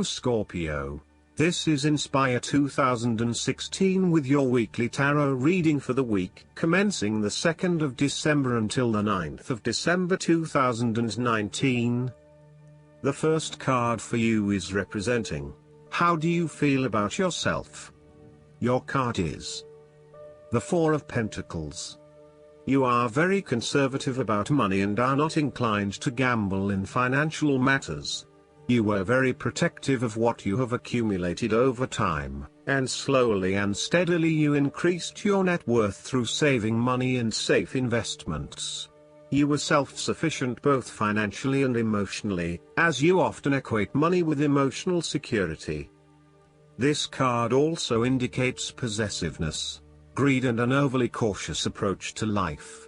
Scorpio. This is Inspire 2016 with your weekly tarot reading for the week commencing the 2nd of December until the 9th of December 2019. The first card for you is representing, how do you feel about yourself? Your card is the Four of Pentacles. You are very conservative about money and are not inclined to gamble in financial matters. You were very protective of what you have accumulated over time, and slowly and steadily you increased your net worth through saving money and safe investments. You were self-sufficient both financially and emotionally, as you often equate money with emotional security. This card also indicates possessiveness, greed and an overly cautious approach to life.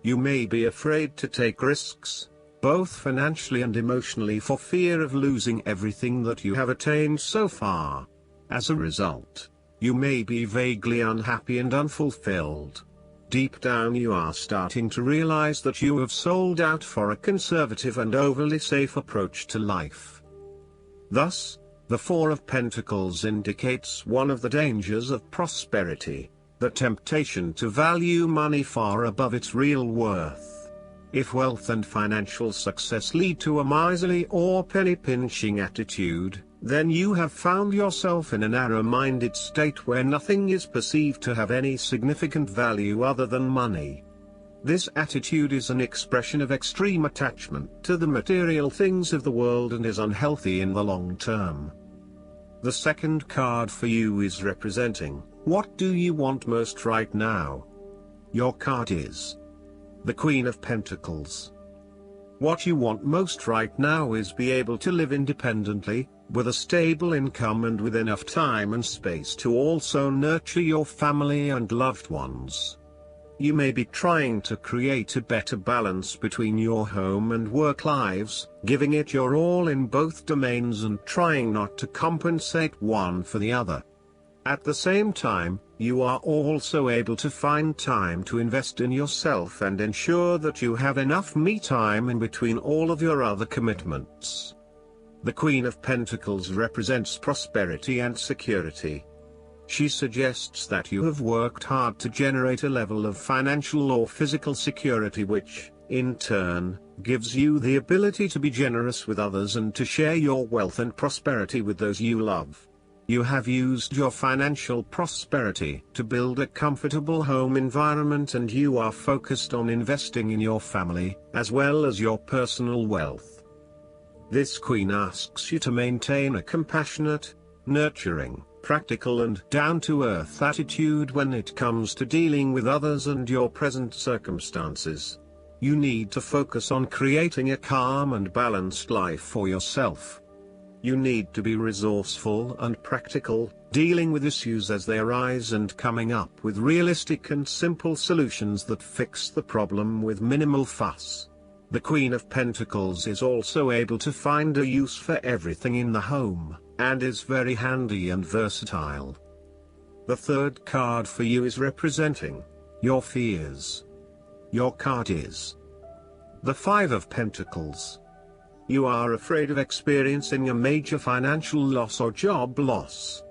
You may be afraid to take risks, both financially and emotionally, for fear of losing everything that you have attained so far. As a result, you may be vaguely unhappy and unfulfilled. Deep down you are starting to realize that you have sold out for a conservative and overly safe approach to life. Thus, the Four of Pentacles indicates one of the dangers of prosperity, the temptation to value money far above its real worth. If wealth and financial success lead to a miserly or penny-pinching attitude, then you have found yourself in a narrow-minded state where nothing is perceived to have any significant value other than money. This attitude is an expression of extreme attachment to the material things of the world and is unhealthy in the long term. The second card for you is representing, what do you want most right now? Your card is the Queen of Pentacles. What you want most right now is be able to live independently, with a stable income and with enough time and space to also nurture your family and loved ones. You may be trying to create a better balance between your home and work lives, giving it your all in both domains and trying not to compensate one for the other. At the same time, you are also able to find time to invest in yourself and ensure that you have enough me time in between all of your other commitments. The Queen of Pentacles represents prosperity and security. She suggests that you have worked hard to generate a level of financial or physical security which, in turn, gives you the ability to be generous with others and to share your wealth and prosperity with those you love. You have used your financial prosperity to build a comfortable home environment and you are focused on investing in your family, as well as your personal wealth. This Queen asks you to maintain a compassionate, nurturing, practical and down-to-earth attitude when it comes to dealing with others and your present circumstances. You need to focus on creating a calm and balanced life for yourself. You need to be resourceful and practical, dealing with issues as they arise and coming up with realistic and simple solutions that fix the problem with minimal fuss. The Queen of Pentacles is also able to find a use for everything in the home, and is very handy and versatile. The third card for you is representing your fears. Your card is the Five of Pentacles. You are afraid of experiencing a major financial loss or job loss.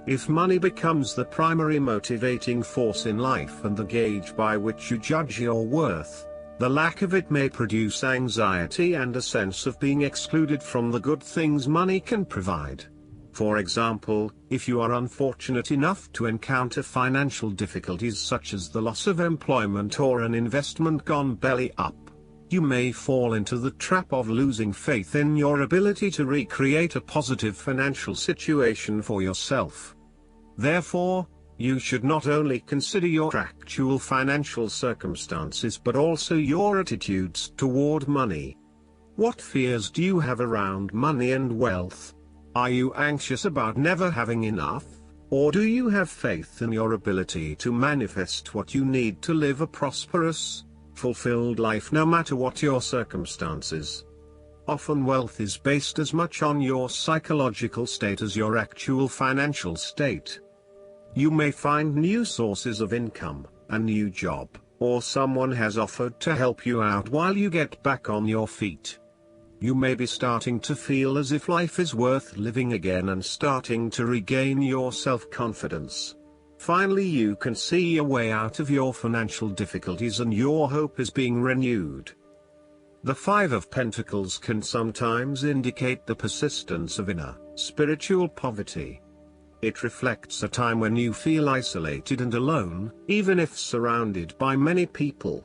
If money becomes the primary motivating force in life and the gauge by which you judge your worth, the lack of it may produce anxiety and a sense of being excluded from the good things money can provide. For example, if you are unfortunate enough to encounter financial difficulties such as the loss of employment or an investment gone belly up, you may fall into the trap of losing faith in your ability to recreate a positive financial situation for yourself. Therefore, you should not only consider your actual financial circumstances but also your attitudes toward money. What fears do you have around money and wealth? Are you anxious about never having enough, or do you have faith in your ability to manifest what you need to live a prosperous, fulfilled life no matter what your circumstances? Often wealth is based as much on your psychological state as your actual financial state. You may find new sources of income, a new job, or someone has offered to help you out while you get back on your feet. You may be starting to feel as if life is worth living again and starting to regain your self-confidence. Finally, you can see a way out of your financial difficulties and your hope is being renewed. The Five of Pentacles can sometimes indicate the persistence of inner, spiritual poverty. It reflects a time when you feel isolated and alone, even if surrounded by many people.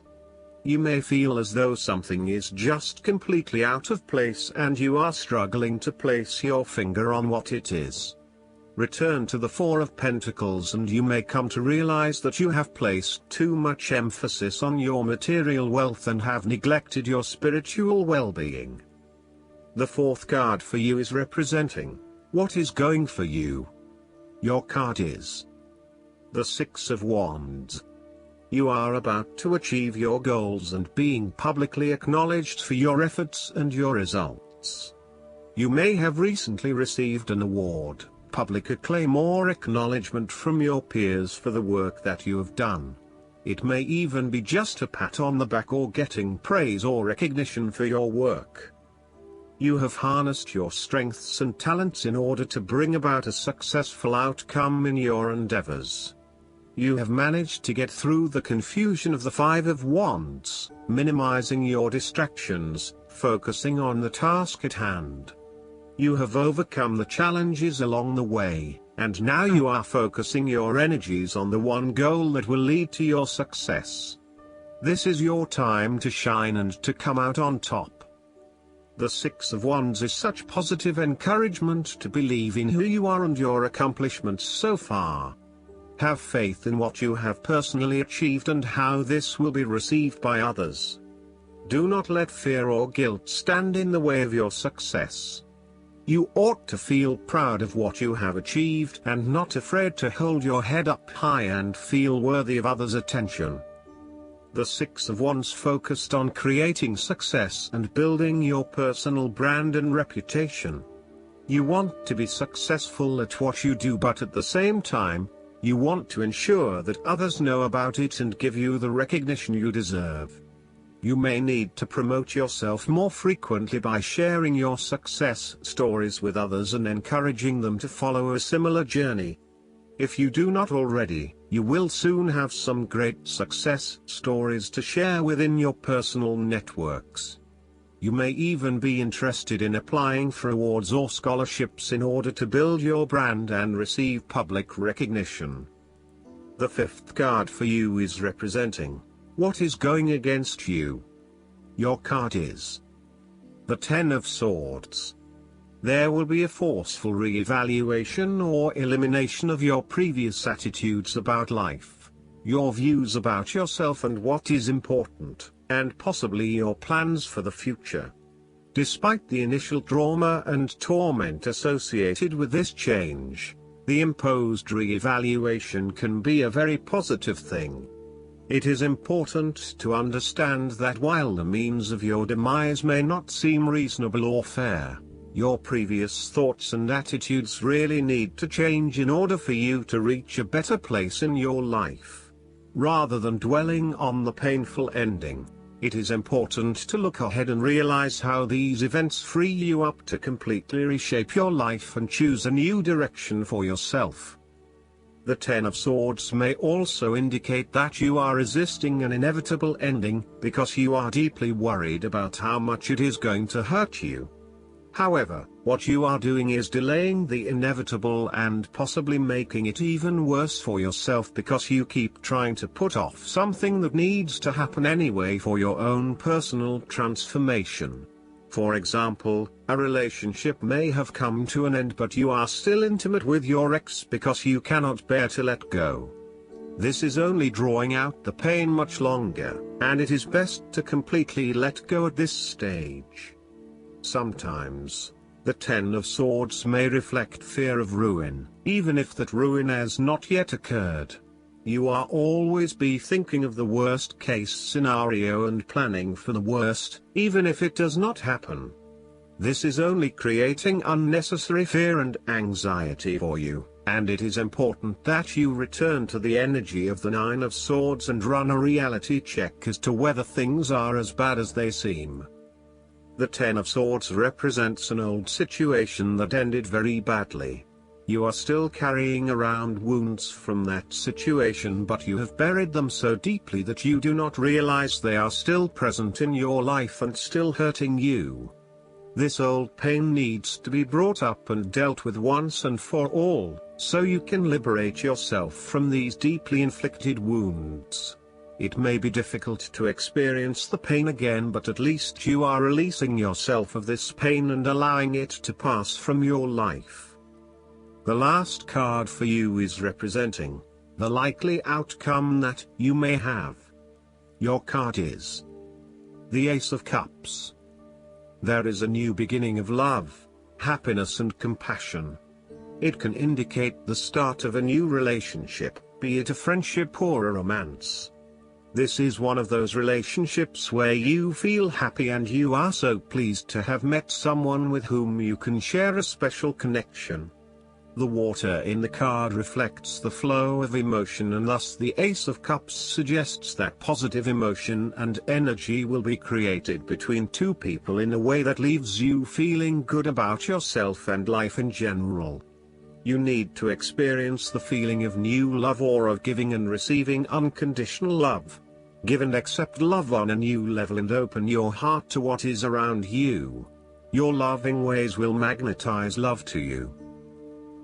You may feel as though something is just completely out of place and you are struggling to place your finger on what it is. Return to the Four of Pentacles and you may come to realize that you have placed too much emphasis on your material wealth and have neglected your spiritual well-being. The fourth card for you is representing what is going for you. Your card is the Six of Wands. You are about to achieve your goals and being publicly acknowledged for your efforts and your results. You may have recently received an award, public acclaim or acknowledgement from your peers for the work that you have done. It may even be just a pat on the back or getting praise or recognition for your work. You have harnessed your strengths and talents in order to bring about a successful outcome in your endeavors. You have managed to get through the confusion of the Five of Wands, minimizing your distractions, focusing on the task at hand. You have overcome the challenges along the way, and now you are focusing your energies on the one goal that will lead to your success. This is your time to shine and to come out on top. The Six of Wands is such positive encouragement to believe in who you are and your accomplishments so far. Have faith in what you have personally achieved and how this will be received by others. Do not let fear or guilt stand in the way of your success. You ought to feel proud of what you have achieved and not afraid to hold your head up high and feel worthy of others' attention. The Six of Wands focused on creating success and building your personal brand and reputation. You want to be successful at what you do, but at the same time, you want to ensure that others know about it and give you the recognition you deserve. You may need to promote yourself more frequently by sharing your success stories with others and encouraging them to follow a similar journey. If you do not already, you will soon have some great success stories to share within your personal networks. You may even be interested in applying for awards or scholarships in order to build your brand and receive public recognition. The fifth card for you is representing what is going against you. Your card is the Ten of Swords. There will be a forceful re-evaluation or elimination of your previous attitudes about life, your views about yourself and what is important, and possibly your plans for the future. Despite the initial trauma and torment associated with this change, the imposed re-evaluation can be a very positive thing. It is important to understand that while the means of your demise may not seem reasonable or fair, your previous thoughts and attitudes really need to change in order for you to reach a better place in your life. Rather than dwelling on the painful ending, it is important to look ahead and realize how these events free you up to completely reshape your life and choose a new direction for yourself. The Ten of Swords may also indicate that you are resisting an inevitable ending, because you are deeply worried about how much it is going to hurt you. However, what you are doing is delaying the inevitable and possibly making it even worse for yourself because you keep trying to put off something that needs to happen anyway for your own personal transformation. For example, a relationship may have come to an end but you are still intimate with your ex because you cannot bear to let go. This is only drawing out the pain much longer, and it is best to completely let go at this stage. Sometimes, the Ten of Swords may reflect fear of ruin, even if that ruin has not yet occurred. You are always be thinking of the worst case scenario and planning for the worst, even if it does not happen. This is only creating unnecessary fear and anxiety for you, and it is important that you return to the energy of the Nine of Swords and run a reality check as to whether things are as bad as they seem. The Ten of Swords represents an old situation that ended very badly. You are still carrying around wounds from that situation, but you have buried them so deeply that you do not realize they are still present in your life and still hurting you. This old pain needs to be brought up and dealt with once and for all, so you can liberate yourself from these deeply inflicted wounds. It may be difficult to experience the pain again, but at least you are releasing yourself of this pain and allowing it to pass from your life. The last card for you is representing the likely outcome that you may have. Your card is the Ace of Cups. There is a new beginning of love, happiness and compassion. It can indicate the start of a new relationship, be it a friendship or a romance. This is one of those relationships where you feel happy and you are so pleased to have met someone with whom you can share a special connection. The water in the card reflects the flow of emotion, and thus the Ace of Cups suggests that positive emotion and energy will be created between two people in a way that leaves you feeling good about yourself and life in general. You need to experience the feeling of new love or of giving and receiving unconditional love. Give and accept love on a new level and open your heart to what is around you. Your loving ways will magnetize love to you.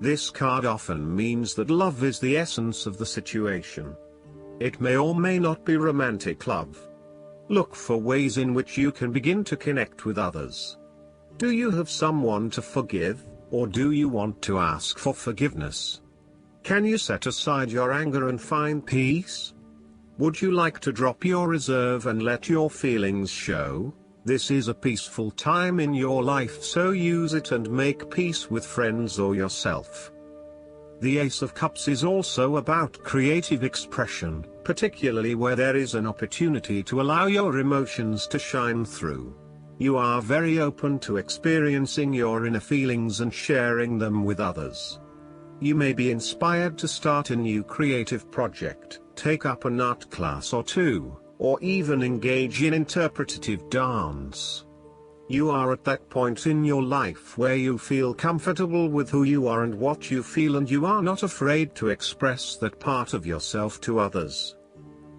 This card often means that love is the essence of the situation. It may or may not be romantic love. Look for ways in which you can begin to connect with others. Do you have someone to forgive, or do you want to ask for forgiveness? Can you set aside your anger and find peace? Would you like to drop your reserve and let your feelings show? This is a peaceful time in your life, so use it and make peace with friends or yourself. The Ace of Cups is also about creative expression, particularly where there is an opportunity to allow your emotions to shine through. You are very open to experiencing your inner feelings and sharing them with others. You may be inspired to start a new creative project, take up an art class or two, or even engage in interpretative dance. You are at that point in your life where you feel comfortable with who you are and what you feel, and you are not afraid to express that part of yourself to others.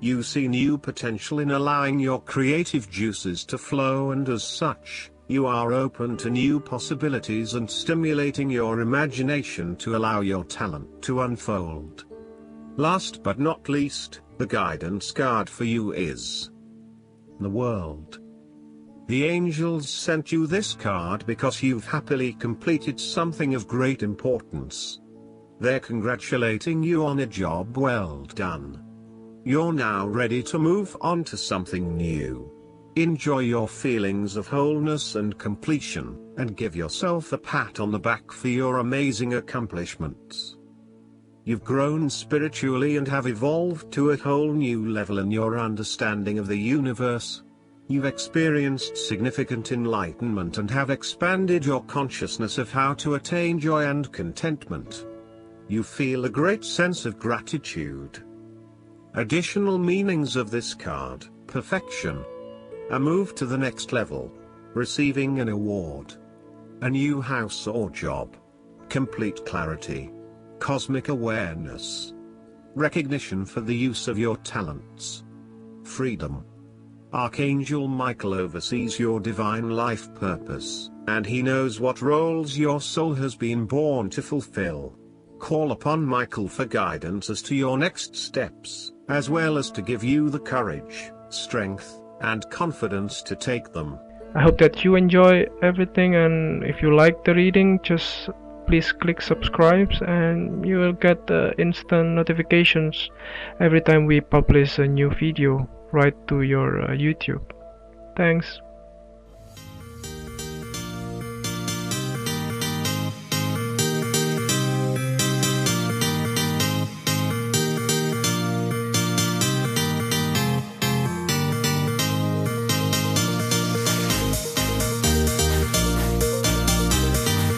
You see new potential in allowing your creative juices to flow, and as such, you are open to new possibilities and stimulating your imagination to allow your talent to unfold. Last but not least, the guidance card for you is the World. The angels sent you this card because you've happily completed something of great importance. They're congratulating you on a job well done. You're now ready to move on to something new. Enjoy your feelings of wholeness and completion, and give yourself a pat on the back for your amazing accomplishments. You've grown spiritually and have evolved to a whole new level in your understanding of the universe. You've experienced significant enlightenment and have expanded your consciousness of how to attain joy and contentment. You feel a great sense of gratitude. Additional meanings of this card: perfection, a move to the next level, receiving an award, a new house or job, complete clarity, cosmic awareness, recognition for the use of your talents, freedom. Archangel Michael oversees your divine life purpose, and he knows what roles your soul has been born to fulfill. Call upon Michael for guidance as to your next steps, as well as to give you the courage, strength, and confidence to take them. I hope that you enjoy everything, and if you like the reading, just please click subscribe and you will get instant notifications every time we publish a new video right to your YouTube. Thanks.